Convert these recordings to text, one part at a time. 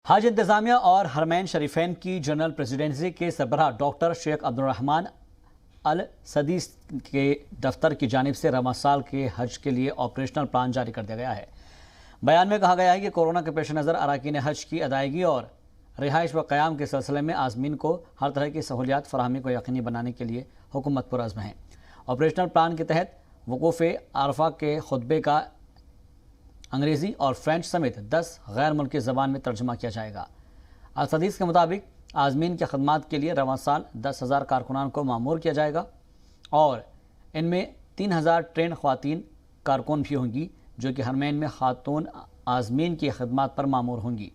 हज इंतजामिया और हरमैन शरीफैन की जनरल प्रेसिडेंसी के सरबराह डॉक्टर शेख अब्दुर्रहमान अल सदीस के दफ्तर की जानिब से रवां साल के हज के लिए ऑपरेशनल प्लान जारी कर दिया गया है। बयान में कहा गया है कि कोरोना के पेश नज़र अरकान हज की अदायगी और रिहाइश व क़याम के सिलसिले में आज़मीन को हर तरह की सहूलियात फराहमी को यकीनी बनाने के लिए हुकूमत पुरअज़्म है। ऑपरेशनल प्लान के तहत वक़ूफ़ अरफा के खुतबे का अंग्रेज़ी और फ्रेंच समेत 10 गैर मुल्की ज़बान में तर्जुमा किया जाएगा। अल-सदीस के मुताबिक आज़मीन के खदमात के लिए रवां साल 10,000 कारकुनान को मामूर किया जाएगा और इनमें 3,000 ट्रेन ख़वातीन कारकुन भी होंगी जो कि हरमैन में खातून आज़मीन की खदमात पर मामूर होंगी।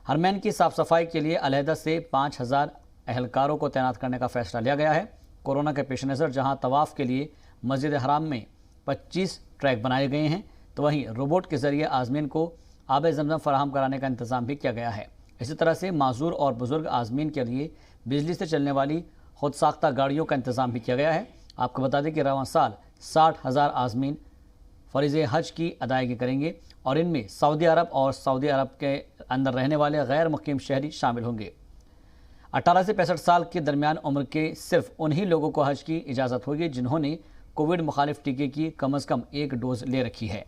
हरमैन की साफ़ सफाई के लिए अलहदा से 5,000 अहलकारों को तैनात करने का फ़ैसला लिया गया है। कोरोना के पेश नज़र जहाँ तवाफ़ के लिए मस्जिद हराम में 25 ट्रैक बनाए गए हैं तो वहीं रोबोट के ज़रिए आज़मीन को आब ज़मज़म फराहम कराने का इंतज़ाम भी किया गया है। इसी तरह से माजूर और बुज़ुर्ग आज़मीन के लिए बिजली से चलने वाली खुद साख्ता गाड़ियों का इंतज़ाम भी किया गया है। आपको बता दें कि रवां साल 60,000 आज़मीन फ़रीज़ हज की अदायगी करेंगे और इनमें सऊदी अरब और सऊदी अरब के अंदर रहने वाले गैर मुक़ीम शहरी शामिल होंगे। 18 से 65 साल के दरमियान उम्र के सिर्फ उन्हीं लोगों को हज की इजाज़त होगी जिन्होंने कोविड मुखालिफ टीके की कम अज़ कम एक डोज़ ले रखी है।